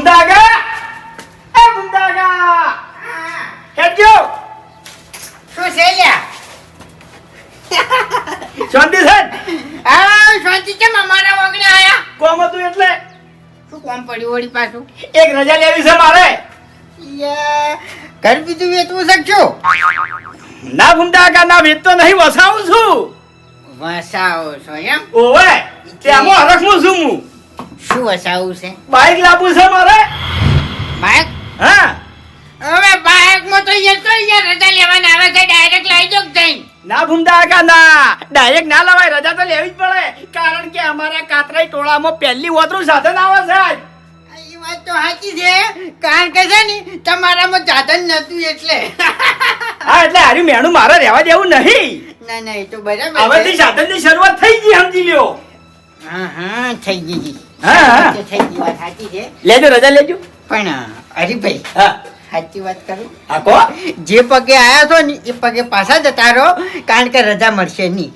ભૂમદાગા એ ભૂમદાગા હેડજો શું છે લ્યા? શાંતિ છે આ શાંતિ કેમ અમારા વગણે આયા? કોમ હતું એટલે શું કામ પડ્યું વળી પાછું? એક રજા લેવી છે મારે. ઘર બીજું વેચવું શકશો? ના ભૂમદાગા ના વેચતો નહીં, વસાવું છું. વસાવો છો એમ? ઓવે તેમાં હરખમાં છું હું. શું વસાવું છે? બાઈક લાવવું છે મારે. બાઈક? હા હવે બાઈકમાં તો રજા લેવાના આવે છે, ડાયરેક્ટ લઈ દો જઈ. ના ભૂમદાગા ના, ડાયરેક્ટ ના લવાય, રજા તો લેવી જ પડે. કારણ કે અમારા કાતરાઈ ટોળામાં પહેલી ઓતરું સાધન આવે છે આજ. એ વાત તો સાચી છે, કારણ કે છે ને તમારામાં સાધન નતું એટલે. હા એટલે હારી મેણું મારે રહેવા દેવું નહીં. ના ના, એ તો બરાબર. હવેથી સાધનની શરૂઆત થઈ ગઈ, સમજી લ્યો. હા થઈ ગઈ. હા થઈ ગઈ, વાત સાચી છે. લેજો રજા લેજો. પણ હરીભાઈ, હા સાચી વાત કરું, આ કો જે પગે આયા છો ને એ પગે પાછા જતા રહો, કારણ કે રજા મળશે નહીં.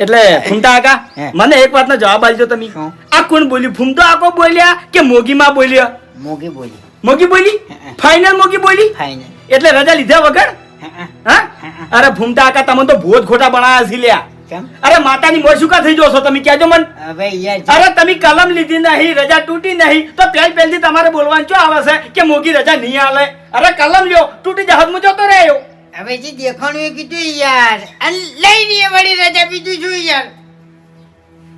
એટલે ફૂમતા આકા હે. મને એક વાતનો જવાબ આપજો તમે. શું? આ કોણ બોલ્યું? ફૂમતો આકો બોલ્યા કે મોગીમાં બોલ્યા? મોગી બોલી. મોગી બોલી? હે. ફાઇનલ મોગી બોલી? ફાઇનલ. એટલે રજા લીધા વગર? હા અરે ફૂમતા આકા તમે તો ભૂત ખોટા બનાયા છે લ્યા. કેમ? અરે માતાની મોસુકા થઈ જોશો તમે, કહેજો મન. હવે યાર, અરે તમે કલમ લીધી નહીં, રજા તૂટી નહીં, તો પહેલથી તમારે બોલવાનું શું આવે છે કે મોગી રજા નહીં આલે? અરે કલમ લ્યો, તૂટી જહાજ માં જતો રહ્યો. હવે જે દેખાણું એ કીધું યાર, અને લઈ લઈએ વળી રજા, બીજું શું યાર?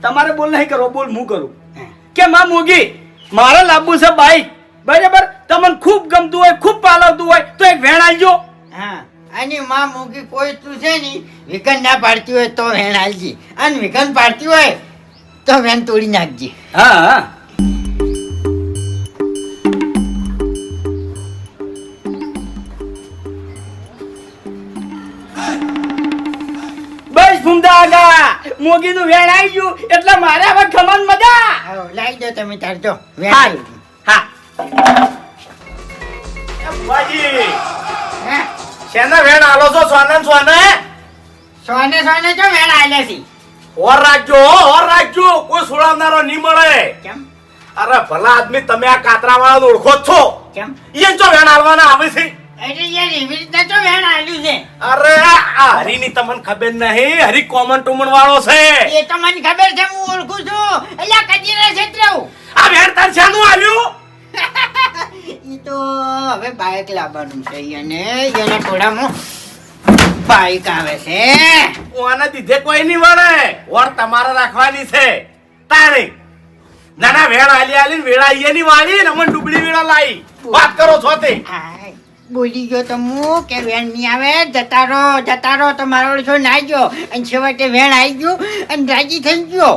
તમારે બોલ નહીં કરવો, બોલ હું કરું કે માં મોગી મારે લાવવું છે બાઈક, બરાબર? તમને ખૂબ ગમતું હોય, ખૂબ પાલવતું હોય તો એક વેણ આલજો. હા, અને માં મોગી કોઈ તું છે ને વિકન ના પાડતી હોય તો વેણ હાલજી, અને વિકન પાડતી હોય તો વેણ તોડી નાખજી. હા હા બસ ફૂમતા આગા મોગી નું વેણ આવી ગયું એટલે મારે હવે ખમણ મજા. હા, લાવી દો તમે તાર જો વેણ હા આવી. હા બાજી હા, શેના વેણ આલો છો? સોનન સોને સોને સોને જો વેણ આલ્યા છે. ઓર રાખજો, ઓર રાખજો, કોઈ સુડાવનારો નહીં મળે. કેમ? અરે ભલા આદમી, તમે આ કાતરા વાળા ઓળખો જ છો? કેમ? એ જો વેણ આલવાના આવે છે. એટલે યાર એવી રીતના જો વેણ આલ્યું છે. અરે આ હરીની તમને ખબર નહીં, હરી કોમન ટુમન વાળો છે. એ તો મને ખબર છે, હું ઓળખું છું. એટલે કજીરા ક્ષેત્રવું. આ વેણ તાર શાનું આલ્યું? ઈ તો હવે બાઈક લાવવાનું છે, અને એના ટોળામાં બાઈક આવે છે. ઓને દીધે કોઈ નહીં વળે, ઓર તમારે રાખવાની છે તાણી. નાના વેણ આલી આલીને વેળા અહીંયાની વાળી ને અમને ડુબળી વેળા લાવી વાત કરો છો તે. હાય, બોલી ગયો તો હું કે વેણ નહીં આવે, જતા રહો તો મારો છો ના ગયો, અને છેવટે વેણ આવી ગયું અને રાજી થઈ ગયો.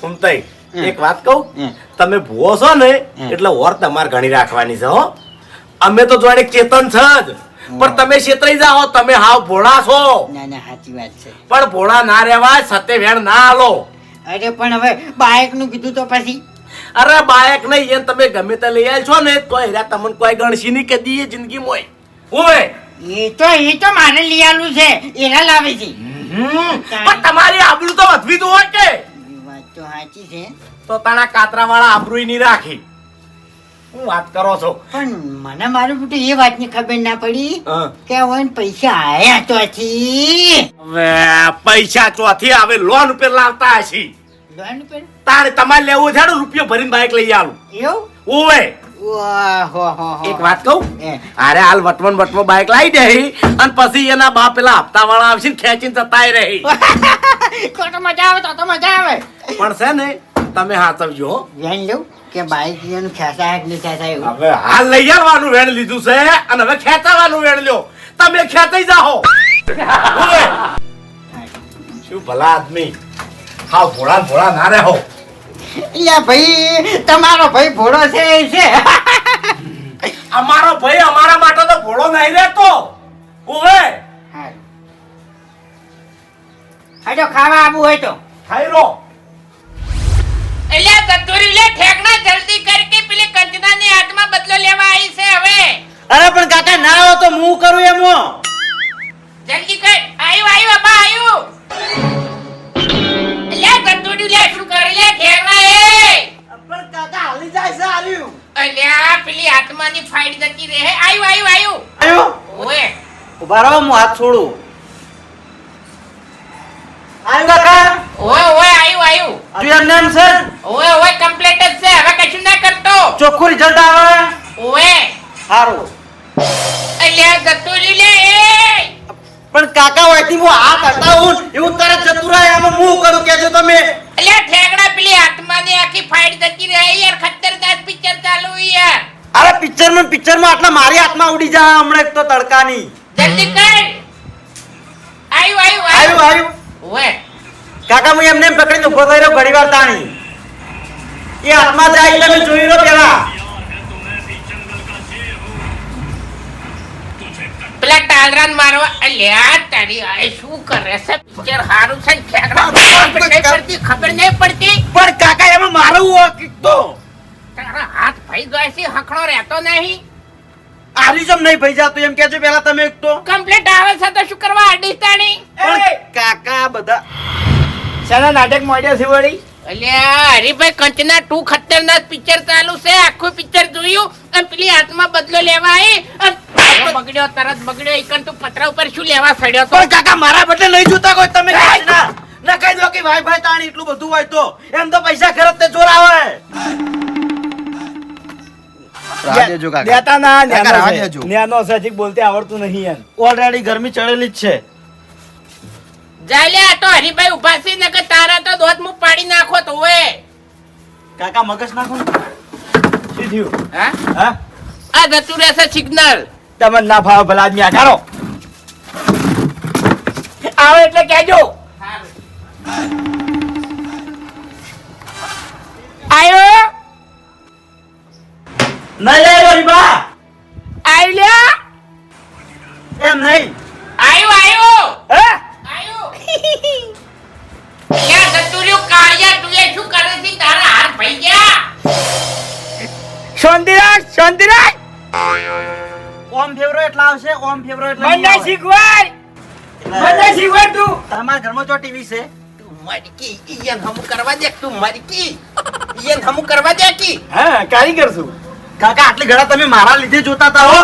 ફૂમતાઈ એક વાત કહું, તમે ભૂવો છો ને એટલે ઓર તમારે ઘણી રાખવાની છે હો. અમે તો જોડે ચેતન છે જ, પણ તમે છેતરાઈ જાઓ, તમે હાવ ભોળા છો. ના ના, સાચી વાત છે. પણ ભોળા ના રહેવાય, સતે વેણ ના આલો. અરે પણ હવે બાઈક નું કીધું તો પછી? અરે બાયક નહીં, એને તમે ગમે તે લઈ આલ છો ને તો હેરા તમને કોઈ ગણશી નહીં કે દીએ જિંદગી મોય. ઓય એ તો મારે લઈ આલું છે, એના લાવે છે. પણ તમારી આબરૂ તો વધવી તો હોય કે. એ વાત તો સાચી છે, તો તારા કાતરા વાળા આબરૂ નહીં રાખી. હું વાત કરો છો? પણ મને મારું બેટું એ વાતની ખબર ના પડી હા. કે હવે પૈસા આયા તો હતી. હવે પૈસા ચોથી આવે, લોન ઉપર લાવતા હશી. લોન પર? તારે તમારે લેવું છે ને રૂપિયો ભરીને બાઈક લઈ આવું. એવું? ઓવે ઓહો હો. એક વાત કહું, એ. અરે હાલ વટવણ બાઈક લાવી દે અને પછી એના બા પેલા હપ્તા વાળા આવશે ને ખેંચીને જતાય રહી. તો મજા આવે, તો મજા આવે. પણ છે ને તમે હાચવજો હો. વેન લઉં કે બાઈક એનું ખેંચાય કે નહીં ખેંચાય એવું? હવે હાલ લઈ આવવાનું વેણ લીધું છે અને હવે ખેંચાવાનું વેણ લ્યો. તમે ખેંચાઈ જાઓ. ઓવે. શું ભલા આદમી, હાવ ભોળા ના રહો. યા ભાઈ, તમારો ભાઈ ભોળો છે એ છે. અમારો ભાઈ અમારા માટે તો ભોળો નહીં રહેતો. ઓવે હાજો ખાવા આવું હોય તો ખાઈ રો. એલા કતોરી લે ઠેકણા જલ્દી કર કે પેલી કંચનાની હાથમાં બદલો લેવા આવી છે હવે. અરે પણ કાકા ના આવો તો હું કરું એમો. જલ્દી કર. આયુ બાપા આયુ. એલા કતોરી લે શું કરે લે ઠેકણા એ. પણ કાકા હાલી જાય છે હાલી બરાબર હું હાથ છોડું. આયો કાકા ઓય ઓય આયું તું એમને એમ છે ઓય ઓય કમ્પ્લીટ જ છે હવે કશું ના કરતો ચોખ્ખું રિઝલ્ટ આવે. ઓય સારું. અલ્યા ગતુલી લે એ પણ કાકા હોયથી હું હાથ હટાવું એવું તરત જતું રહે એમાં હું કરું કેજો તમે. અલ્યા ઠેકડા પેલી આત્માની આખી ફાઇટ જતી રહી યાર ખતરનાક પિક્ચર ચાલુ યાર અરે પિક્ચરમાં આટલા મારી હાથમાં ઉડી જાય હમણાં તો તડકાની. જલ્દી કર આયું આવ્યું. ઓય કાકા હું એમને એમ પકડીને ઉભો થઈ રહ્યો ઘણી વાર તાણી એ હાથમાં જાય તમે જોઈ લો પેલા. પેલા ટાલરાન મારવા અલ્યા તારી આ શું કરે છે પિક્ચર હારું છે ને ઠેકડા ખબર નહીં પડતી પણ કાકા એમાં મારું તો તારા હાથ ભાઈ જાય છે હખણો રહેતો નહીં આરી જમ નહીં ભઈ જાતું એમ કેજો પેલા તમે એક તો. કમ્પ્લીટ આવે છે તો શું કરવા અડીસ્તાણી પણ કાકા બધા શાના નાટક મોડ્યા છે વળી? અલ્યા હરીભાઈ કંચના 2 ખતરનાક પિક્ચર ચાલુ છે આખું પિક્ચર જોયું અને પેલી હાથમાં બદલો લેવા આવી બગડ્યો તરત બગડ્યો એકન તું પતરા ઉપર શું લેવા સડ્યો તો પણ કાકા મારા બદલે નહીં જોતા કોઈ તમે ના કહી દો કે વાઈફાઈ તાણી એટલું બધું હોય તો એમ તો પૈસા ખરચ તે ચોર આવે. દેતા ના કાકા, રાહ ન્યાનો દેજો. છે. ન્યાનો છે હજી બોલતે આવડતું નહીં યાર. ઓલરેડી ગરમી ચડેલી જ છે. જાલ્યા તો હરીભાઈ ઉભા છે ને કે તારા તો દોત મું પાડી નાખો તો ઓય કાકા મગજ નાખો ને. શું થયું? હા હા? આ જતું રહેશે સિગ્નલ તમને ના ફાવે ભલા આદમી આકારો. આવે એટલે કહેજો. આયો નહીં લે રીબા આયલ્યા એમ નહીં. આયો હે? આયો યા જતું રહ્યું કાળિયા તું એ શું કરે છે તારા હાથ ભાઈ ગયા શાંતિ રાખ. ઓમ ફેવરો એટલા આવશે ઓમ ફેવરો એટલા મને નહીં આવે. શીખવાડ. મને શીખવાડ તું. તમારા ઘરમાં જો ટીવી છે મરકી ઈયન હમુ કરવા દે તું મરકી ઈયન હમુ કરવા દે કી હા કારીગર છું. કાકા આટલી ઘડા તમે મારા લીધે જોતા તા હો.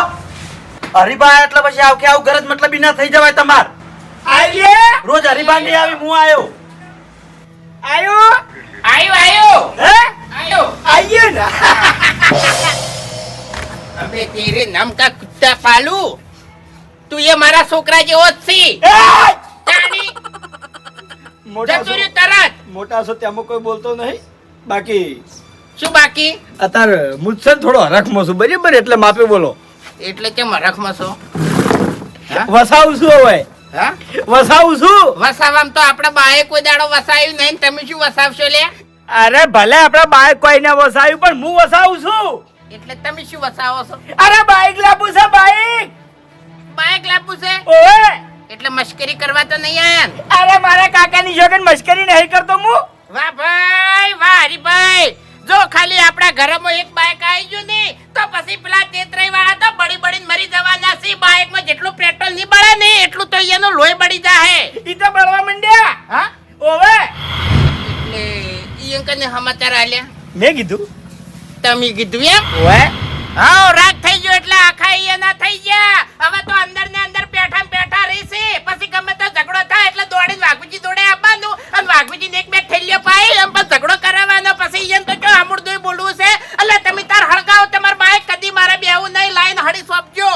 હરીબા એટલે પછી આવ કે આવ ગરજ મતલબ ના થઈ જવાય તમાર. આયે રોજ હરીબા નહીં આવી હું આયો. આયો આયો હે? આયો આયે ના. અબે તેરે નામ કા કુત્તા પાલુ તું એ મારા છોકરા જેવો જ છી એ! તાણી મોટા જતું છો. રહ્યું તરત મોટા છો તેમાં કોઈ બોલતો નહીં. બાકી શું બાકી અત્યારે મુજસે થોડો હરખમાં છું બરાબર એટલે માપે બોલો. એટલે કેમ હરખમાં છો હા? વસાવું છું હવે. હા વસાવું છું. વસાવામ તો આપડા બાએ કોઈ દાડો વસાયું નહીં ને તમે શું વસાવશો લે અરે ભલે આપડા બાઈક કોઈને વસાવ્યું પણ હું વસાવું છું. એટલે તમે શું વસાવો છો અરે બાઈક લાવું છે બાઈક. બાઈક લાવવું છે ઓએ એટલે મશ્કરી કરવા તો નહીં આયા ને? અરે મારા કાકાની જોગન મશ્કરી નહીં કરતો હું. વાહ ભાઈ વાહ હરીભાઈ જો ખાલી આપણા ઘરમાં એક બાઈક આવી ગયું ને તો પછી પેલા તેતરાઈ વાળા તો બળી બળીને મરી જવાના છે બાઈકમાં જેટલું પેટ્રોલ નહીં બળે ને એટલું તો એનું લોહી બળી જાહે ઈ તો બળવા માંડ્યા. હા ઓવે એટલે ઈ અંકલને સમાચાર આલ્યા મેં કીધું. તમે કીધું એમ ઓએ હા રાગ થઈ ગયો એટલે આખા એના થઈ ગયા હવે તો અંદર ને અંદર બેઠા ને બેઠા રહેશે પછી ગમે તો ઝઘડો થાય એટલે દોડીને વાઘુજી દોડે આવવાનું અને વાઘુજી ને એક બે થેલીઓ પાઈ એમ પણ ઝઘડો કરાવવાનો પછી એમ તો જો આમુડદુય બોલવું છે એટલે તમે તાર હળગાવો તમાર બાઈક કદી મારે બેહવું નહીં લાઈન હળી સોંપજો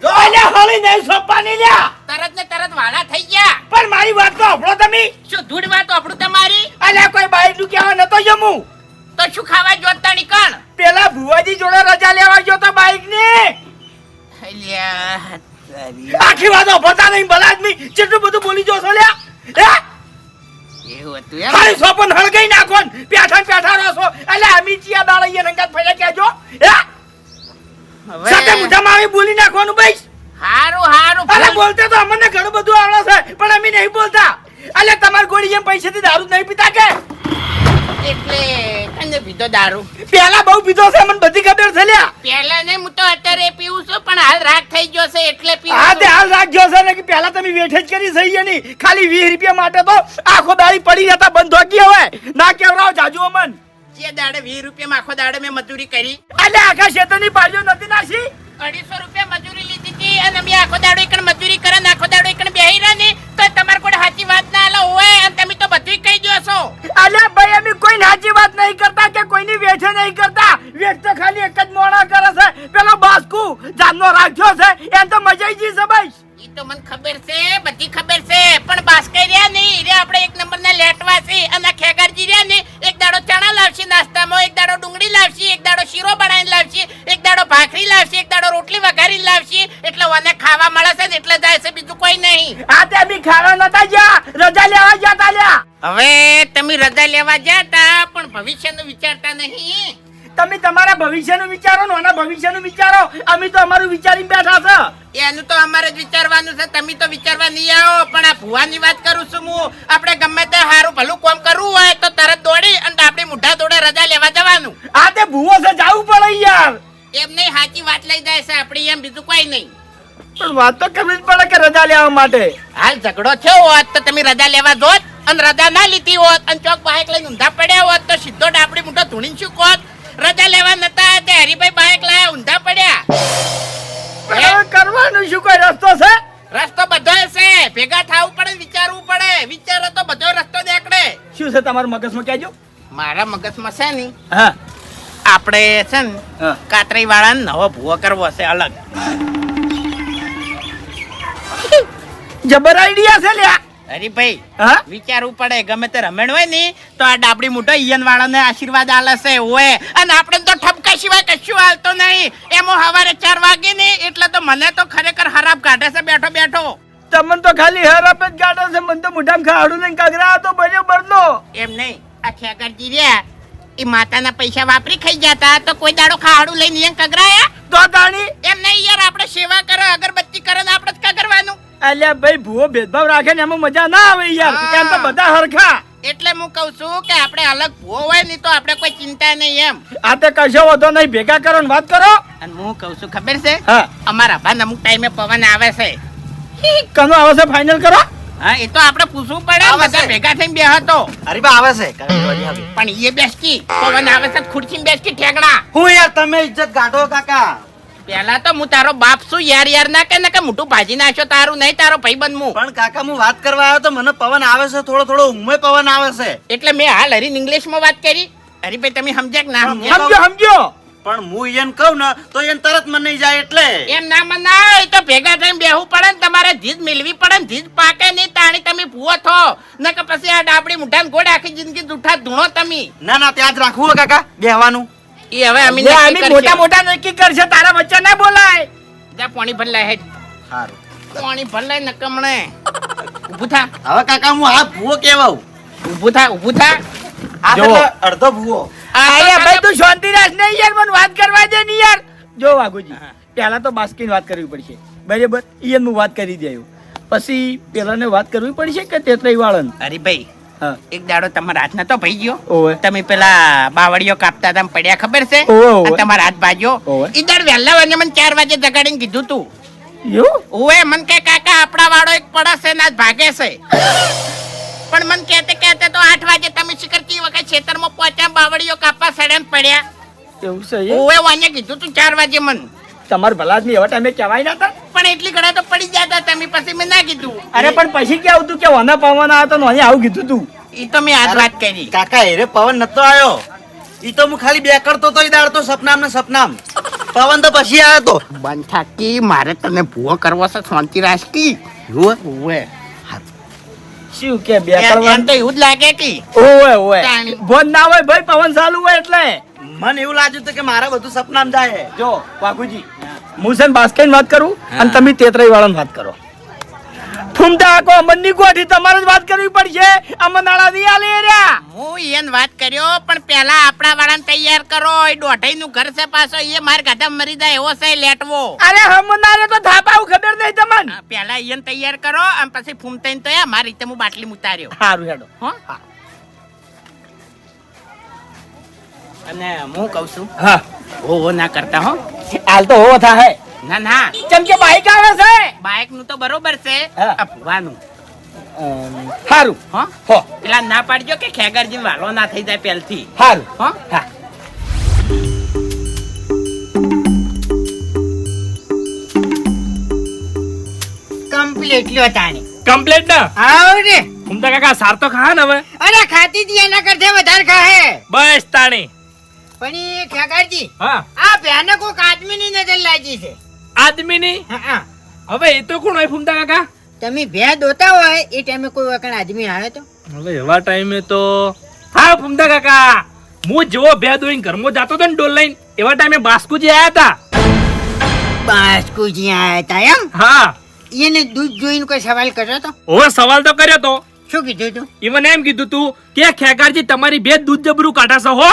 જો અલ્યા હળી નહીં સોંપવાની લ્યા. તરત ને તરત વાળા થઈ ગયા પણ મારી વાત તો સાંભળો તમે. શું ધૂળ વાત આપણું તમારી અલ્યા કોઈ બાઈક નું કહેવા નતો જમું. તો શું ખાવા જોતા નીકળ પેલા ભુવાજી જોડે રજા લેવા ગયો તો બાઈક ની. આખી વાતો ભતા નહીં ભલા આદમી જેટલું બધું બોલી જો છો લ્યા. હે? એવું હતું એમ ખાલી સોપન હળગાઈ નાખો ને પેઠા ને પેઠા રહો છો. અલ્યા અમી ચિયા દાડા રંગાત ફેરા કહેજો. હે? સાથે મુઠામાં આવી બોલી નાખવાનું ભાઈ. હારું હારું અલે બોલતે તો અમને ઘણું બધું આવડે છે પણ અમે નહીં બોલતા. અલે તમાર ગોળી એમ પૈસેથી દારૂ જ નહીં પીતા કે? એટલે તને પીધો દારૂ પેલા બહુ પીધો છે મને બધી ખબર છે લ્યા. પહેલા ને હું તો અત્યારે પીવું છું પણ હાલ રાગ થઈ ગયો છે એટલે હા પીવું તે હાલ રાખજો છે ને કે પેલા તમે વેઠ જ કરી સહી નહીં ખાલી 20 રૂપિયા માટે તો આખો દાડી પડી જતા બંધ હોકી હવે ના કેવરાવ જાજુ અમન. જે દાડે 20 રૂપિયા આખો દાડે મેં મજૂરી કરી અલે આખા શેતરની પાડીઓ નથી નાસી. 250 રૂપિયા મજૂરી લીધી હતી અને મેં આખો દાડો એકણ મજૂરી મજૂરી કરે નાખો દાડો એકને બેહી રહે ને તો તમારે કોઈ સાચી વાત ના આલો હોય અને તમે તો બધું કહી દો છો. અલ્યા ભાઈ અમે કોઈ સાચી વાત નહીં કરતા કે કોઈની વેઠે નહીં કરતા. વેઠ તો ખાલી એક જ મોણા કરે છે. પેલો બાસ્કુ જાનનો રાખ્યો છે એમ તો મજા જી છે ભાઈ. ઈ તો મને ખબર છે, બધી ખબર છે, પણ બાસ્કે રહ્યા નહીં રે આપણે એક નંબરના લેટવા છે. અને ખેગારજી રહ્યા ને એક દાડો ચણા લાવશે નાસ્તામાં, એક દાડો ડુંગળી લાવશે, એક દાડો શીરો બનાવીને લાવશે, એક દાડો ભાખરી લાવશે, એક દાડો રોટલી વઘારીને લાવશે. એટલે મને ખાવા મળે છે ને એટલે જાય છે, બીજું કોઈ નહીં. આ તે બી ખાવા નતા ગયા, રજા લેવા ગયા તા લ્યા. હવે તમે રજા લેવા જતા પણ ભવિષ્યનું વિચારતા નહીં. તમે તમારા ભવિષ્યનું વિચારો ને આના ભવિષ્યનું વિચારો. અમે તો અમારું વિચારીને બેઠા છે. એનું તો અમારે જ વિચારવાનું છે, તમે તો વિચારવા નહીં આવો. પણ આ ભુવાની વાત કરું છું હું. આપણે ગમે તે સારું ભલું કામ કરવું હોય તો તરત દોડી અને આપણી મુઠ્ઠા દોડે રજા લેવા જવાનું. આ તે ભૂવો છે, જાવું પડે યાર. એમ નહીં, સાચી વાત લઈ જાય છે આપણી, એમ બીજું કોઈ નહીં. પણ વાત તો કરવી જ પડે કે રજા લેવા માટે. હાલ ઝઘડો થયો હોત તો તમે રજા લેવા જોત અને રજા ના લીધી હોત અને ચોક બાઇક લઈને ઊંધા પડ્યા હોત તો સીધો આપણી મુઠ્ઠો ધૂણીને શું કોત. રજા લેવા નતા તે હરીભાઈ બાઇક લાયા ઊંધા પડ્યા. હવે કરવાનું શું, કોઈ રસ્તો છે? રસ્તો બધો છે, ભેગા થવું પડે, વિચારવું પડે. વિચારો તો બધો રસ્તો નીકળે. શું છે તમારા મગજમાં કહેજો. મારા મગજમાં છે ને હા આપણે છે ને હા. કાતરી વાળાને નવો ભૂવો કરવો છે અલગ. જબર આઈડિયા છે લ્યા. હરીભાઈ હા વિચારવું પડે. ગમે તે રમેણ હોય ને તો આ ડાબડી મોટો ઈયન વાળાને આશીર્વાદ આલે છે હોય. અને આપણે તો ઠપકા સિવાય કશું હાલતો નહીં. એમાં સવારે 4 વાગે ને એટલે તો મને તો ખરેખર ખરાબ કાઢે છે બેઠો બેઠો. તમને તો ખાલી હરાપ જ ગાડે છે. મને તો મોઢામાં ખાડું લઈને કાગરા હતો બરાબર નો. એમ નહીં, આ ખેગરજી રહ્યા એ માતાના પૈસા વાપરી ખાઈ જતા તો કોઈ દાડો ખાડું લઈને અહીંયા કગરાયા તો તાણી એમ નહીં યાર. આપણે સેવા કરે, અગરબત્તી કરે ને આપણે જ કગરવાનું. અલ્યા ભાઈ ભૂવો ભેદભાવ રાખે ને એમાં મજા ના આવે યાર. હા. એમ તો બધા હરખા. એટલે હું કઉ છું કે આપણે અલગ ભૂવો હોય ને તો આપણે કોઈ ચિંતા નહીં એમ. આ તે કશો વધો નહીં, ભેગા કરો ને વાત કરો. અને હું કઉ છું ખબર છે હા અમારા ભાન અમુક ટાઈમે પવન આવે છે. કનો આવે છે ફાઇનલ કરો. હા એ તો આપણે પૂછવું પડે. આવે બધા છે. ભેગા થઈને બેહતો હરીબા આવે છે કાકા આવે. પણ એ બેસકી પવન આવે છે ખુરશી બેસકી ઠેકડા. હું યાર તમે ઇજ્જત કાઢો કાકા. પેલા તો હું તારો બાપ છું યાર ના કે મોટું ભાજી નાખ્યો તારું નહીં તારો ભાઈબંધ હું. પણ કાકા હું વાત કરવા આવ્યો તો મને પવન આવે છે, થોડો થોડો ઊંઘમાં પવન આવે છે. એટલે મેં હાલ હરીને ઇંગ્લિશમાં વાત કરી. હરીભાઈ તમે સમજ્યા કે ના પણ સમજ્યા? સમજો સમજો. પણ હું એને કહું ને તો એને તરત મને જાય એટલે. એમ ના મનાય તો ભેગા થઈને બેહવું પડે ને તમારે ધીજ મિલવી પડે ને ધીજ પાકે નહીં તાણી તમે ભૂવો થો ને કે પછી આ ડાબડી મુઠાને ગોળ આખી જિંદગી જૂઠા ધૂણો તમે. ના ના ત્યાં જ રાખવું હો કાકા બેહવાનું. એ હવે અમે લે, નક્કી અમે કરશે. મોટા મોટા નક્કી કરશે, તારા બચ્ચા ના બોલાય. જા પાણી ભરલાય હેડ. સારું પાણી ભરલાય નકમણે. ઊભું થા, હવે કાકા હું આ ભૂવો કેવાઉં. ઊભું થા, ઊભું થા. આ જો. એટલે અડધો ભૂવો. અરે ભાઈ તું શાંતિ રાખ ને યાર, મને વાત કરવા દે ને યાર. જો વાઘુજી હા. પહેલા તો બાસ્કીની વાત કરવી પડશે બરાબર. ઈયન હું વાત કરી દઉં, પછી પેલાને વાત કરવી પડશે કે તેતરાઈ વાળાને. અરે ભાઈ હા એક દાડો તમારા હાથ નતો ભાઈ ગયો. ઓવે તમે પેલા બાવળીઓ કાપતા હતા પડ્યા ખબર છે? ઓવે, ઓવે. અને તમારા હાથ ભાજ્યો. ઓવે. ઈ દાડ વહેલા વાગે મને 4 વાગે જગાડીને કીધું તું. એવું ઓવે મન કે કાકા આપણા વાળો એક પડસ છે ને આજ ભાગે છે. પણ મન કહેતે કહેતે તો 8 વાગે તમે શિકરતી વખત ખેતરમાં પહોંચ્યા બાવળીઓ કાપવા સડ્યા પડ્યા. એવું છે એ? ઓવે વાને કીધું તું 4 વાગે મન. તમાર ભલા જ નહીં, હવે ટાઈમે કહેવાય ના હતા. પણ એટલી ઘડા તો પડી જતા તમે, પછી મેં ના કીધું. અરે પણ પછી કેવું તું કે વના પાવાના હતા ને વને આવું કીધું તું. ઈ તો મેં આજ વાત કરી. કાકા એરે પવન નતો આવ્યો. ઈ તો હું ખાલી બે કરતો તો ઈ દાડ તો સપનામ ને સપનામ. પવન તો પછી આવ્યો તો. બંધ થાકી મારે તને ભૂવો કરવો છે શાંતિ રાખી. ઓવે શું કે બે એમ કરવાનું? તો એવું જ લાગે કે ઓવે ઓવે તાણી. ભોન ના હોય ભાઈ, પવન ચાલુ હોય એટલે. મને એવું લાગ્યું હતું કે મારા બધું સપનામ જાય. જો વાઘુજી હું છે ને બાસ્કેટ વાત કરું અને તમે તેતરાઈ વાળાની વાત કરો. ફૂમતા આખો અમનની ગોઠી તમારે જ વાત કરવી પડશે. અમનાળા નહીં આલે રહ્યા. હું એને વાત કર્યો પણ પેલા આપણા વાળાને તૈયાર કરો. એ દોઢાઈ નું ઘર છે પાછો, એ માર ગાધા મરી જાય એવો છે લેટવો. અરે હમનારે તો થાપાવું ખબર નહીં તમને. હા, પેલા એને તૈયાર કરો અને પછી ફૂમતાઈને તો મારી રીતે હું બાટલી ઉતાર્યો. સારું હેડો. હો? અને હું કઉ છું હા ઓ ના કરતા હો. હાલ તો હોવો થાય. ના ના કેમ કે બાઈક આવે છે. બાઇક નું તો બરોબર છે. હા. આ ભૂવાનું સારું હો હો પેલા ના પાડજો કે ખેગરજી વાલો ના થઈ જાય પહેલથી. સારું હો હા. કમ્પ્લીટ લ્યો તાણી કમ્પ્લેટ ને આવ રે ફૂમતા કાકા સાર તો ખા ને હવે અરે ખાતી હતી એના કરતા વધારે ખાહે બસ તાણી પણ એ ખેગારજી હા આ ભયાનક કોક આદમીની નજર લાગી છે આદમીની હા હવે એ તો કોણ હોય ફૂમતા કાકા તમે ભે દોતા હોય એ ટાઈમે કોઈ વખત આદમી આવે તો હવે એવા ટાઈમે તો હા ફૂમતા કાકા હું જેવો બે દોઈને ઘરમાં જાતો હતો ને ડોલ લઈને એવા ટાઈમે બાસ્કુજી આયા હતા બાસ્કુજી આયા તા એમ હા એને દૂધ જોઈને કોઈ સવાલ કર્યો તો હવે સવાલ તો કર્યો તો શું કીધું તું ઈવન એમ કીધું તું કે ખેગારજી તમારી બે દૂધ જબરું કાઢાશે હો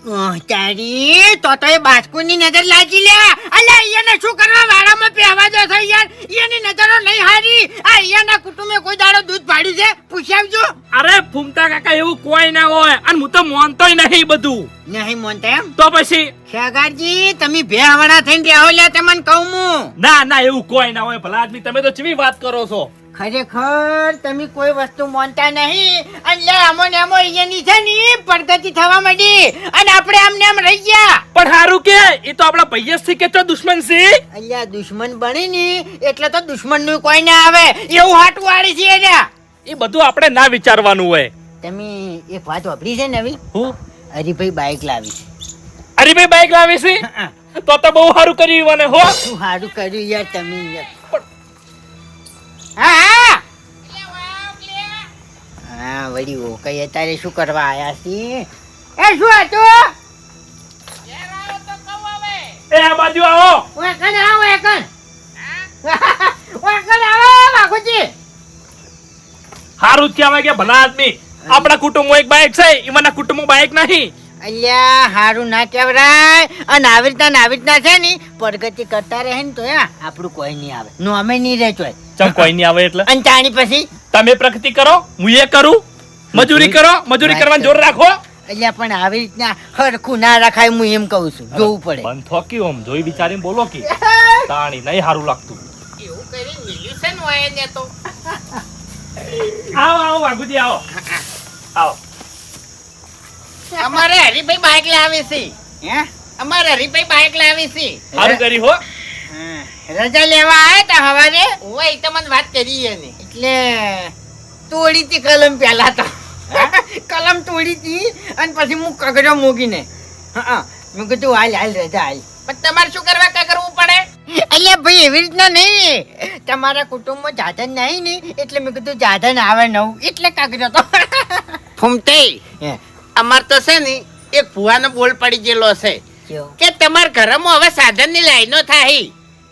ઓહ, તારી તો એ બાસ્કુની નજર લાગી લે અલ્યા એને શું કરવા વાળામાં પહેવા દો છો યાર એની નજરો નહીં હારી આ એના કુટુંબે કોઈ દાડો દૂધ પાડ્યું છે પૂછી આવજો અરે ફૂમતા કાકા એવું કોઈ ના હોય અને હું તો માનતોય નહીં બધું નહીં મોનતા એમ તો પછી ખેગારજી તમે બે હવાના થઈને રહો લે તમને કહું હું ના એવું કોઈ ના હોય ભલા આદમી તમે તો ચેવી વાત કરો છો ખરેખર તમે કોઈ વસ્તુ માનતા નહીં અને લે આમો ને આમો એની છે ને પ્રગતિ થવા માંડી અને આપણે આમને આમ રહી ગયા પણ હારું કે એ તો આપણા ભાઈ જ છે કે તો દુશ્મન છે અલ્યા દુશ્મન બની ની એટલે તો દુશ્મન નું કોઈ ના આવે એવું હાટું વાળી છે એના એ બધું આપણે ના વિચારવાનું હોય તમે એક વાત વાપરી છે નવી હું હરીભાઈ બાઈક લાવી છે અરે ભાઈ બાઈક લાવી છે તો બહુ સારું કર્યું મને હો શું સારું કર્યું યાર તમે યાર હા હા વળી ઓ કઈ અત્યારે શું કરવા આયા છી એ શું હતું એ આ બાજુ આવો વેકન આવો વેકન વેકન આવો બાકુજી હારું જ કહેવાય કે ભલા આદમી આપણા કુટુંબમાં એક બાઈક છે ઈવનના કુટુંબમાં બાઈક નહીં અલ્યા હારું ના કેવરાય અને આવી રીતના છે ને પ્રગતિ કરતા રહે ને તો આપણું કોઈ નહીં આવે નો અમે નહીં રહેતો ચમ કોઈ નહીં આવે એટલે અને તાણી પછી તમે પ્રગતિ કરો હું એ કરું મજૂરી કરો મજૂરી કરવાનું જોર રાખો અલ્યા પણ આવી રીતના હરખું ના રાખાય હું એમ કહું છું જોવું પડે બંધ થોકી ઓમ જોઈ વિચારીને બોલો કે તાણી નહીં હારું લાગતું એવું કરી મિલ્યું છે ને હોય ને તો આવો વાઘુજી આવો આવો અમારે હરીભાઈ બાઈક લાવી છે હે અમારે હરીભાઈ બાઈક લાવી છે સારું કરી હો રજા લેવા આયા તા હવારે ઓય તો મને વાત કરી એને એટલે તોડી તી કલમ પેલા તો કલમ તોડી તી અને પછી હું કગડો મૂકીને હા મેં કીધું હાલ રજા હાલ પણ તમારે શું કરવા કા કરવું પડે અલ્યા ભાઈ એવી રીતના નહીં તમારા કુટુંબમાં જાધન નહીં ને એટલે મેં કીધું જાધન આવે નવું એટલે કાગડો તો ફૂમતે અમાર તો છે ને એક ભુવાનો બોલ પડી ગયેલો છે કે તમાર ઘરમાં હવે સાધનની લાઈનો થાય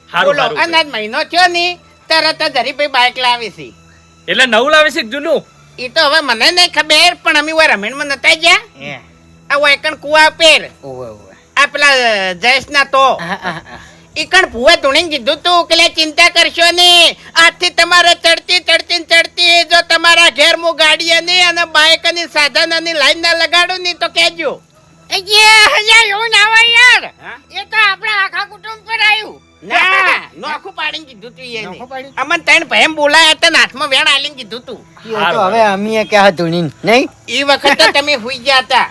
હારું બોલો હારું અનાજ મહિનો થયો ને તરત જ હરીભાઈ બાઈક લાવી છે એટલે નવું લાવે છે કે જૂનું એ તો હવે મને નહીં ખબર પણ અમે ઓય રમેણમાં નતા ગયા આ વાયકણ કુવા પેર આ પેલા જયેશના તો ઈકણ ભુવે ધૂણીને કીધું તું કે લે ચિંતા કરશો ને આજથી તમારે ચડતી જો તમારા ઘેર મુ ગાડી ની અને બાઈક ની સાધન ની લાઈન ના લગાડું ની તો કેજો એવું ના હોય યાર એ તો આપણા આખા કુટુંબ પર આવ્યું ના નોખું પાડીને કીધું તું એને નોખું પાડી? અમન તણ ભેમ બોલાયા હતા ને હાથમાં વેણ આલીને કીધું તું એ તો હવે અમે ક્યાં ધૂણી નહીં ઈ વખતે તમે હુઈ ગયા હતા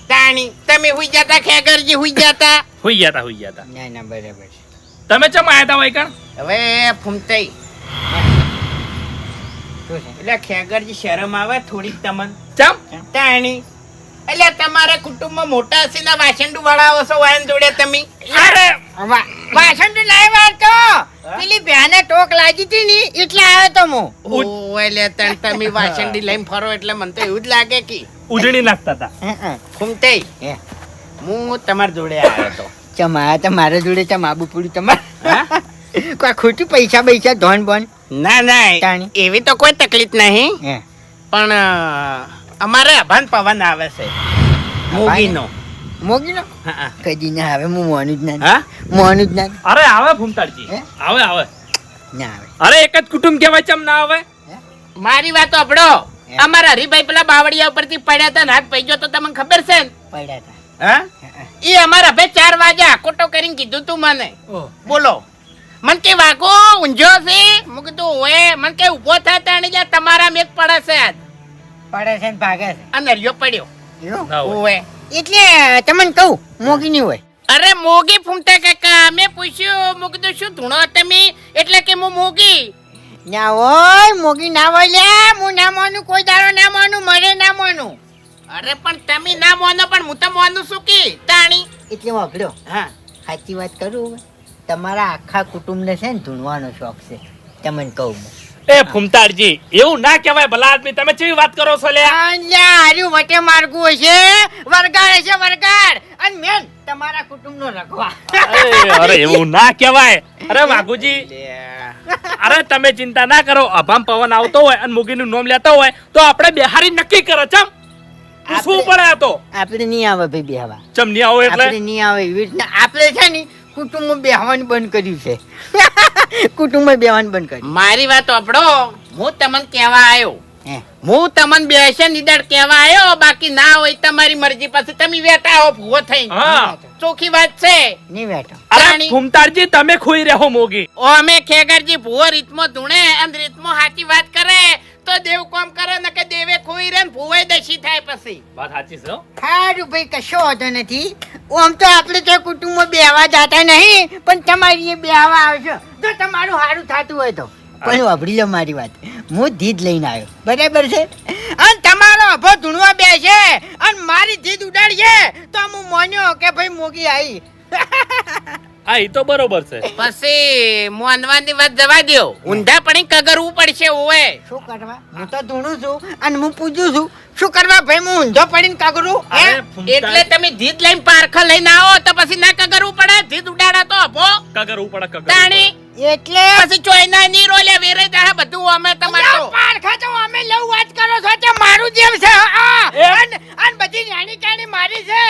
તાણી તમે હુઈ ગયા હતા ખેગરજી હુઈ ગયા હતા હુઈ ગયા હતા ના બરાબર તમે ચમ આયા હતા વાયકણ હવે ફૂમતઈ એટલે ખેગરજી શરમ આવે થોડીક તમન ચમ તાણી એટલે તમારા કુટુંબમાં મોટા હસીના વાસંડુ વાળાઓ છો વાયન જોડે તમે અરે વાસણ તો લાવ્યા તો પેલી ભ્યાને ટોક લાગી હતી ને એટલે આવ્યો તો હું ઓય લે તણ તમે વાસંડી લઈને ફરો એટલે મને તો એવું જ લાગે કે ઉજળી નાખતા હતા ફૂમતઈ હું તમાર જોડે આવ્યો તો ચમા તમારા જોડે ચમ આબુ પૂરી તમારે કોઈ ખોટું પૈસા ધોન બોન ના તાણી. એવી તો કોઈ તકલીફ નહીં પણ અમારે અભાન પવન આવે છે મોગીનો મોગીનો હા કદી ના આવે હું મોનું જ ના હા મોનું જ ના અરે આવે ફૂમતાડજી હે? આવે ના આવે અરે એક જ કુટુંબ કહેવાય ચમ ના આવે મારી વાત સાંભળો અમારા હરીભાઈ પેલા બાવળિયા ઉપરથી પડ્યા હતા ને હાથ પૈજો તો તમને ખબર છે ને પડ્યા હતા હા ઈ અમારા હવે 4 વાગ્યા કોટો કરીને કીધું તું મને બોલો મન કે વાગો ઊંઝો છે હું કીધું ઓએ મન કે ઊભો થા તાણી જા તમારા મેક પડે છે આજ પડે છે ને ભાગે છે અને હરિયો પડ્યો એવું? ના હોય. ઓએ એટલે તમને કહું મોગી નહીં હોય અરે મોગી ફૂમતા કાકા મેં પૂછ્યું હું કીધું શું ધૂણો તમે એટલે કે હું મોગી ના હોય મોગી ના હોય લે હું ના માનું કોઈ દાડો ના માનું મરે ના માનું અરે પણ તમે ના મોનો પણ હું તો મોનું શું કી તાણી એટલે વાપર્યો હા સાચી વાત કરું તમારા આખા કુટુંબને છે ને ધૂણવાનો શોખ છે તમને કહું એ ફૂમતાડજી એવું ના કહેવાય ભલા આદમી, તમે કેવી વાત કરો છો લે? હાર્યું વટે માર્ગું હશે વરગાડ હશે વરગાડ અને મેન તમારા કુટુંબનો રખવા અરે એવું ના કહેવાય. અરે વાઘુજી, અરે તમે ચિંતા ના કરો. અભામ પવન આવતો હોય અને મુગીનું નામ લેતો હોય તો આપણે બેહારી નક્કી કરો. ચમ શું પડે આ તો? આપણે નહીં આવે ભાઈ બેહવા. ચમ નહીં આવો એટલે આપણે નહીં આવે એવી રીતના આપણે છે ને કુટુંબમાં બેહવાનું બંધ કર્યું છે. કુટુંબમાં બેહવાનું બંધ કર્યું. મારી વાત સાંભળો, હું તમને કહેવા આવ્યો. હે. હું તમને બેસે નિદળ કહેવા આવ્યો, બાકી ના હોય તમારી મરજી. પછી તમે વેટા આવો ભૂવો થઈને. હા. ચોખ્ખી વાત છે. નહીં બેઠો. અરે રાણી. ફૂમતાડજી તમે ખોઈ રહ્યો મોગી. ઓ અમે ખેગરજી ભૂવો રીતમાં ધૂણે અને રીતમાં સાચી વાત કરે તો દેવ કોમ કરે ને કે દેવે ખોઈ રે ને ભૂવે દશી થાય પછી. વાત સાચી છે હો. સારું ભાઈ કશો વાંધો નથી. આમ તો આપણે તો કુટુંબમાં બેહવા જતા નહીં પણ તમારી એ બેહવા આવશો જો તમારું સારું થતું હોય તો. પણ વાપરી લો મારી વાત, હું ધીજ લઈને આવ્યો બરાબર છે અને તમારો અભો ધૂણવા બેસે અને મારી ધીજ ઉડાડીએ તો હું માન્યો કે ભાઈ મોગી આવી. હા એ તો બરોબર છે. પછી મોનવાની વાત જવા દ્યો, ઊંધા પડી કગરવું પડશે. ઓએ શું કરવા? હું તો ધૂણું છું અને હું પૂછું છું શું કરવા ભાઈ હું ઊંધો પડીને કાગરું? અરે ફૂમતાડ- એટલે તમે ધીજ લઈને પારખા લઈને આવો તો પછી ના કગરવું પડે. ધીજ ઉડાડા તો અભો કગર ઉપર કગર તાણી એટલે પછી ચોયના ની રોલે વેરે જાહે બધું અમે તમારો. પારખા તો અમે લવ વાત કરો છો તે મારું જેમ છે. એ? અને બધી નાની કાની મારી છે.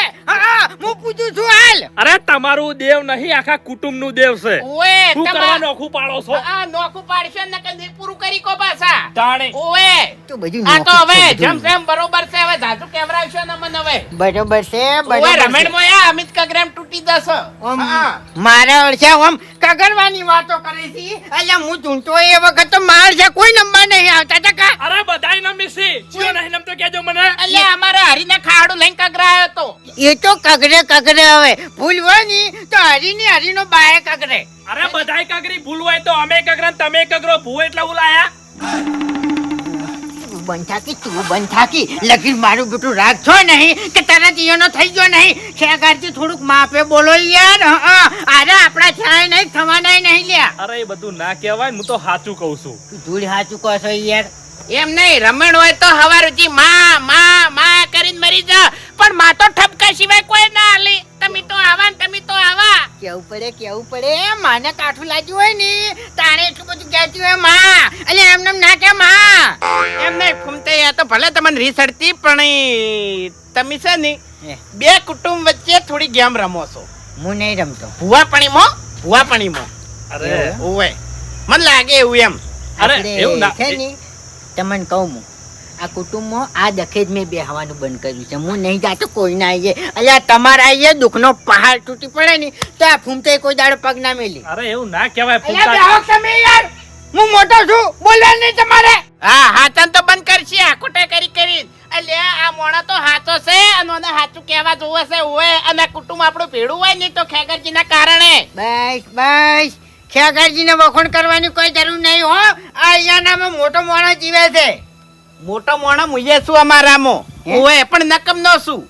હું પૂછું છું હાલ. અરે તમારું દેવ નહીં, આખા કુટુંબનું દેવ છે. ઓએ શું તમા- કરવા નોખું પાડો છો? આ નોખું પાડશો ને કે નહીં પૂરું કરી કો પાછા. તાણે ઓએ તો બધું આ તો નોખું હવે છે બધું. જેમ જેમ બરોબર છે. હવે જાજુ કેવરાવશો ને મને હવે. બરોબર છે ઓએ બરોબર છે. રમેણ મોયા અમિત કગરેમ તૂટી જશે. આમ હા. મારા વર્ષે આમ કગરવાની વાતો કરે છે. અલ્યા હું ઢૂંઢતો એ વખત તો માર છે કોઈ નંબર નહીં આવતા ટકા. અરે બધાય ના મિસી કયો નહીં નમતો કહેજો મને. એટલે અમારે હરીને ખાડું લઈને કગરાયો તો. એ તો કગરે કગરે હવે ભૂલ હોય ની તો હરીની હરીનો બાએ કગરે. અરે બધાય કગરી ભૂલ હોય તો અમે કગરા ને તમે કગરો ભૂ એટલે ઉલાયા. તું બંધ થાકી તું બંધ થાકી લગી મારું બેટું રાગ છો નહીં કે તરત ઈયોનો થઈ ગયો નહીં. ખેગારથી થોડુંક માપે બોલો યાર. અરે આપણા છાય નહીં થવાનાય નહીં લ્યા. અરે એ બધું ના કહેવાય, હું તો સાચું કહું છું. તું ધૂળ હાચું કહો છો યાર. એમ નહીં, રમણ હોય તો હવારુજી માં માં માં કરીને મરી જા, પણ માં તો ઠપકા સિવાય કોઈ ના હાલી. તમે તો આવા ને તમે તો આવા. કેવું પડે માને કાઠું લાગ્યું હોય ને તાણે એટલું બધું કહેતી હોય માં. એટલે એમને ના કે માં. એમ નહીં ફૂમતે, આ તો ભલે તમને રીસડતી પણ તમે છે ને બે કુટુંબ વચ્ચે થોડી ગેમ રમો છો. હું નહીં રમતો. ભુવાપણીમાં અરે ઓવે મને લાગે એવું એમ. અરે આપણે એવું ના છે ને તમને કહું હું આ કુટુંબમાં આ દખે જ મેં બેહવાનું બંધ કર્યું છે. હું નહીં જાતો કોઈ ના આવીએ. અલ્યા તમારા આવીએ દુઃખનો પહાડ તૂટી પડે ને તો આ ફૂમતે કોઈ દાડો પગ ના મેલી. અરે એવું ના કહેવાય અલ્યા ફૂમતાડ. બેહો તમે યાર. હું મોટો છું બોલવા નહીં તમારે. હા હાથન તો બંધ કરશે આખોટે કરી. અલ્યા આ મોણા તો હાચો છે અને મને હાચું કહેવા જોવે છે. ઓએ અને આ કુટુંબ આપણું ભેડું હોય ને તો ખેગરજીના કારણે. બસ ખેગારજીને વખોણ કરવાની કોઈ જરૂર નહીં હો. આ અહીંયાનામાં મોટો મોણો જીવે છે. મોટો મોણો મુયે શું અમારામાં. હે? ઓએ પણ નકમ નો શું.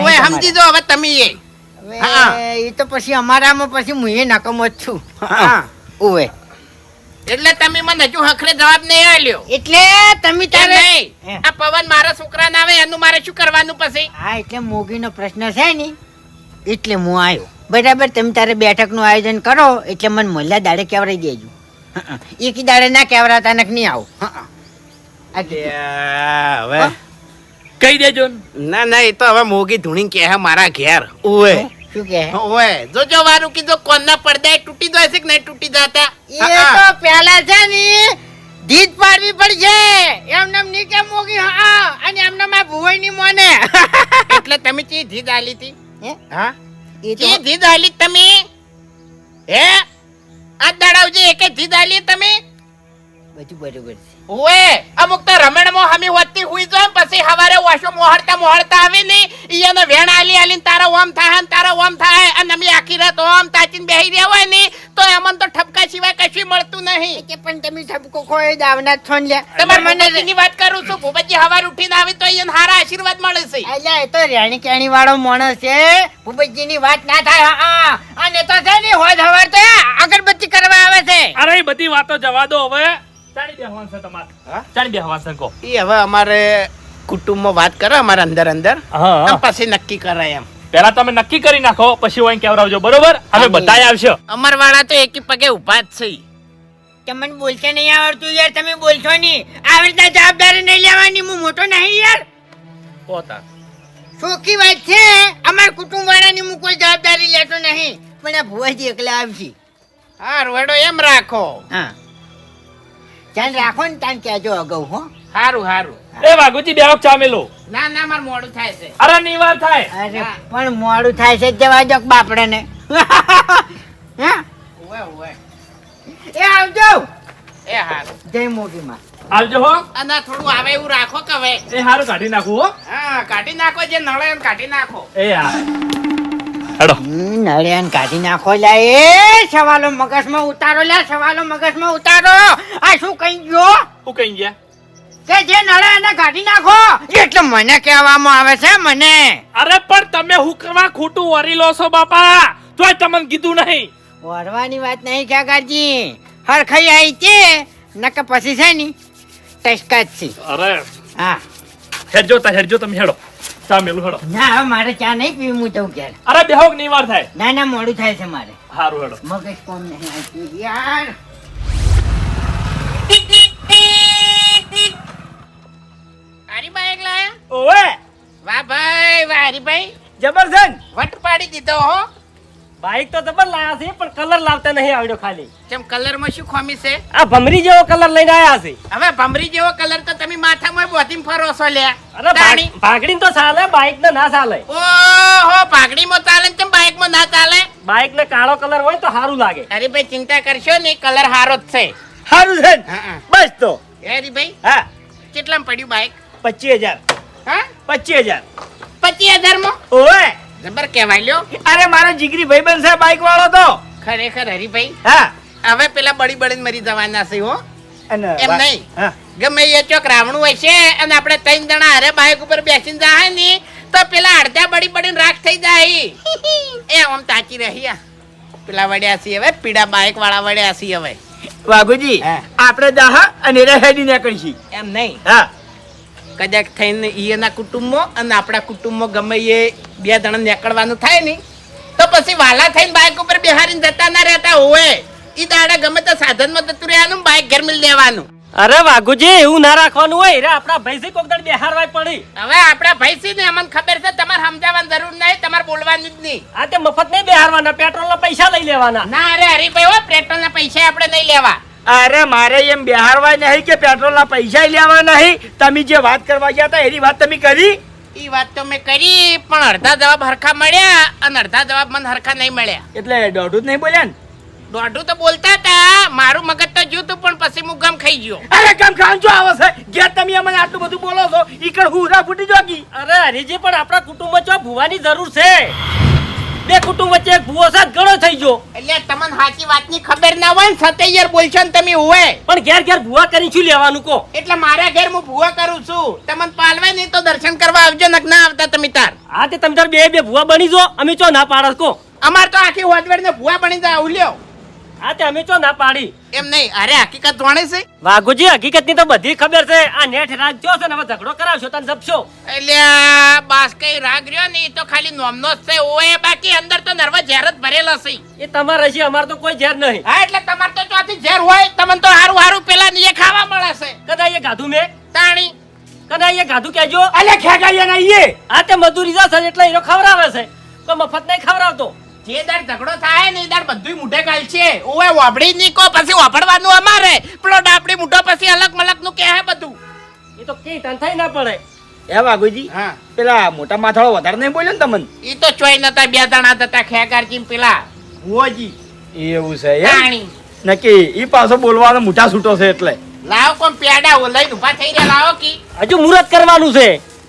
ઓએ સમજી જો હવે તમે એ. હા. હવે એ તો પછી અમારામાં પછી હું એ નકમો જ છું. હા. ઓવે એટલે તમે મને હજુ હખરે જવાબ નહીં આલ્યો. એટલે તમે એમ તારે નહીં. આ પવન મારા છોકરા ના આવે એનું મારે શું કરવાનું પછી. હા એટલે મોગીનો પ્રશ્ન છે ને એટલે હું આવ્યો બરાબર. તમે તારે બેઠકનું આયોજન કરો એટલે મને મોલ્લા દાડે કેવરાઈ દેજો. એક દાડે ના કેવરાતા નક નહીં આવું. હવે કહી દેજો ને. ના એ તો હવે મોગી ધૂણી કે મારા ઘેર. ઓએ શું કે ઓએ જોજો વારું કીધું કોનના પડદા તૂટી જાય છે કે નહીં તૂટી જતા. એ તો પેલા છે ને ધીજ પાડવી પડશે. એમને નહીં કે મોગી અને એમને માં ભુવાઈ ની મોને. એટલે તમે ચી ધીજ આલી હતી. હે? હા એ તો ચી ધીજ આલી તમે. હે આ દડાવજે એકે ધીજ આલી તમે. બધું બરોબર છે. ઓએ અમુક તો રમણમાં હમી હોતી હુઈ જાય પછી હવારે વાશો મોહરતા આવી ને ઈયાને વેણ આલીને તારા ઓમ થાય ને તારા ઓમ થાય અને અમે આખી રાત ઓમ તાચીને બેહી રહ્યા હોય ને તો એમન તો ઠપકા સિવાય કશું મળતું નહીં. કે પણ તમે ઠપકો ખોય દાવના છોન લે. તમારે મને વાત કરું છું ભૂપતજી હવાર ઉઠીને આવે તો ઈયાને હારા આશીર્વાદ મળે છે. અલ્યા એ તો રેણી કેણી વાળો માણસ છે. ભૂપતજીની વાત ના થાય. હા અને તો છે ને હોજ હવાર તો અગરબત્તી કરવા આવે છે. અરે એ બધી વાતો જવા દો હવે. ચાલી બેહવાન છે તમારે. ચાલી બેહવાન છે કો. ઈ હવે અમારે કુટુંબમાં વાત કરે અમારે અંદર અંદર હા પછી નક્કી કરાય એમ. પેલા તમે નક્કી કરી નાખો પછી ઓય કેવરાવજો બરોબર. અમે બધાય આવશે. અમાર વાળા તો એકી પગે ઊભા જ છે. તમને બોલશે નહીં આવડતું યાર. તમે બોલશો નહીં. આવી રીતના જવાબદારી નહીં લેવાની. હું મોટો નહીં યાર. પોતા ચોખ્ખી વાત છે. અમાર કુટુંબ વાળાની હું કોઈ જવાબદારી લેતો નહીં. પણ આ ભુવાજી એકલા આવશે. હા રોડો એમ રાખો. હા ચાલ રાખો ને તાન કહેજો અગાઉ હો. હારું હારું. એ વાઘુજી બેહક ચા મેલો. ના ના માર મોડું થાય છે. અરે નિવાર થાય. અરે પણ મોડું થાય છે જવા દો બાપડે ને. હા ઓવે ઓવે. એ આવજો. એ હારું. જય મોગી માં. આવજો હો. અને થોડું આવે એવું રાખો કે હવે. એ હારું કાઢી નાખું હો. હા કાઢી નાખો જે નળે એમ કાઢી નાખો. એ હા હેડો. નળિયાન કાઢી નાખો લ્યા. એ સવાલો મગજમાં ઉતારો લ્યા. સવાલો મગજમાં ઉતારો. આ શું કહી ગયો હું કઈ ગયા. કે જે નળે એને કાઢી નાખો એટલે મને કહેવામાં આવે છે મને. અરે પણ તમે હું કરવા ખોટું વરી લો છો બાપા. તોય તમને કીધું નહીં. વરવાની વાત નહીં કાકાજી. હરખાઈ આવી છે નકે પછી છે ની ટસકા જ છે. અરે હા હેડજો તમે હેડો. ચા મેલું હેડો. ના હવે મારે ચા નહીં પીવું. હું જઉં ક્યારે. અરે બેહક નિવાર થાય. ના ના મોડું થાય છે મારે. હારું હેડો. મગજ કોમ નહીં આવતું યાર. હરીભાઈ એક લાયા. ઓવે વાહ ભાઈ વાહ હરીભાઈ. જબરજસ્ત વટ પાડી દીધો હો. બાઈક તો જબર લાયા છે પણ કલર લાવતા નહીં આવડ્યો ખાલી. કેમ કલરમાં શું ખોમી છે? આ ભમરી જેવો કલર લઈને આયા છે. હવે ભમરી જેવો કલર તો તમે માથામાં બોધીને ફરો છો લ્યા. અરે તાણી. ભાગડી તો ચાલે, બાઈક ને ના ચાલે. ઓહો પાઘડીમાં ચાલે ને કેમ બાઇકમાં ના ચાલે? બાઈક ને કાળો કલર હોય તો સારું લાગે. હરીભાઈ ચિંતા કરશો ને કલર હારો જ છે. સારું છે ને? હા. બસ તો હરીભાઈ હા કેટલામાં પડ્યું બાઇક? 25,000 હા 25,000 25,000 માં ઓવે જબર કહેવાય લ્યો. અરે મારો જીગરી ભાઈબંધ છે બાઈક વાળો તો. ખરેખર હરીભાઈ હા હવે પેલા બળી બળીને મરી જવાના છે હો. અને એમ નહીં. હા ગમે એ ચોક રાવણું હોય છે અને આપણે 3 જણા હારે બાઇક ઉપર બેસીને જાય ને તો પેલા અડધા બળી બળીને રાખ થઈ જાય. એ આમ તાચી રહી આ પેલા વડ્યા છે હવે પીડા બાઇક વાળા વડ્યા છે હવે. વાઘુજી હા. આપણે જાહા અને રે હેડી નીકળશી. એમ નહીં હા કદાચ થઈને એના કુટુંબમાં અને આપણા કુટુંબમાં ગમે એ 2 જણા નીકળવાનું થાય ને તો પછી વાલા થઈને બાઇક ઉપર બેહારીને જતા ના રહેતા હોય. ઈ દાડા ગમે તે સાધનમાં જતું રહેવાનું બાઇક ઘેર મિલ દેવાનું. અરે વાઘુજી એવું ના રાખવાનું હોય. રે આપણા ભાઈ થી કોક દાડ બેહારવાય પડી. હવે આપણા ભાઈ છે ને અમને ખબર છે તમારે સમજાવવાની જરૂર નહીં તમારે બોલવાનું જ નહીં. આ તે મફત નહીં બેહારવાના, પેટ્રોલ ના પૈસા લઈ લેવાના. ના અરે હરીભાઈ હો પેટ્રોલ ના પૈસા આપણે નહીં લેવા. અરે મારે એમ બેહારવાય નહીં કે પેટ્રોલના પૈસા લેવા નહીં. તમે જે વાત કરવા ગયા હતા એની વાત તમે કરી. ઈ વાત તો મેં કરી પણ અડધા જવાબ હરખા મળ્યા અને અડધા જવાબ મને હરખા નહીં મળ્યા. એટલે દોઢું જ નહીં બોલ્યા ને. દોઢું તો બોલતા હતા મારું મગજ તો જૂતું પણ પછી હું ગમ ખાઈ ગયો. અરે કેમ ખાંચો આવે છે ઘેર તમે અમને આટલું બધું બોલો છો ઈકડ હુરા ફૂટી જોગી. અરે હરીજી પણ આપણા કુટુંબમાં જો ભૂવાની જરૂર છે. બે કુટુંબ વચ્ચે એક ભૂવો સાથ ઘણો થઈ ગયો. એટલે તમને સાચી વાતની ખબર ના હોય ને સતૈયર બોલશો ને તમે હોય પણ ઘેર ઘેર ભૂવા કરી શું લેવાનું કો? એટલે મારા ઘેર હું ભૂવા કરું છું. તમને પાલવે નહીં તો દર્શન કરવા આવજો નક ના આવતા તમે તાર. હા તે તમે તાર બે બે ભૂવા બની જો, અમે ચો ના પાડસ કો? અમાર તો આખી હોદવેડ ને ભૂવા બની જાય ઉલ્યો. હા તે અમે ચો ના પાડી. એમ નહીં અરે હકીકત જાણે છે. વાઘુજી હકીકત ની તો બધી ખબર છે. આ નેટ રાજ જો છે ને હવે ઝઘડો કરાવશો તને જપશો. એટલે બાસ કઈ રાગ રહ્યો ને ઈ તો ખાલી નોમનો જ છે. ઓએ બાકી અંદર તો નર્વ ઝેર જ ભરેલો છે. એ તમારે છે, અમાર તો કોઈ ઝેર નહીં. હા એટલે તમાર તો ચોથી ઝેર હોય તમને તો હારું હારું પેલા ને એ ખાવા મળે છે. કદાચ એ ગાધું મેં, તાણી કદાચ એ ગાધું કેજો. અલે ખેગાઈએ નહીં એ. આ તે મજૂરી જશે એટલે એનો ખવડાવે છે, તો મફત નહીં ખવડાવતો. જે દર ઝઘડો થાય ને એ દર બધુંય મૂઢે કાલ છે. ઓએ વાપડી ની કો પછી વાપરવાનું અમારે. પેલો ડાપડી મૂઢો પછી અલગ મલક નું કહે બધું. એ તો કઈ તન થઈ ના પડે. એ વાઘુજી હા પેલા મોટા માથાળો વધારે નહીં બોલ્યો ને તમને. ઈ તો ચોય નતા 2 જણા હતા ખેગારજી પેલા ભુવોજી. એવું છે તાણી નક્કી ઈ પાછો બોલવાનો મોટા છૂટો છે એટલે. લાવો કોમ પેડા લઈને ઊભા થઈ રહ્યા લાવો કી હજુ મુહૂર્ત કરવાનું છે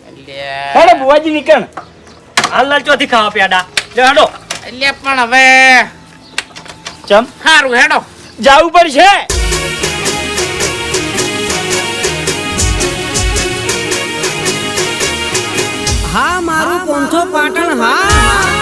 એટલે હેડો બુવાજી નીકળ હાલ ચોથી ખાવા પ્યાડા લે હેડો એટલે પણ હવે ચમ સારું હેડો જાવું પડશે હા મારું 500 પાટણ હા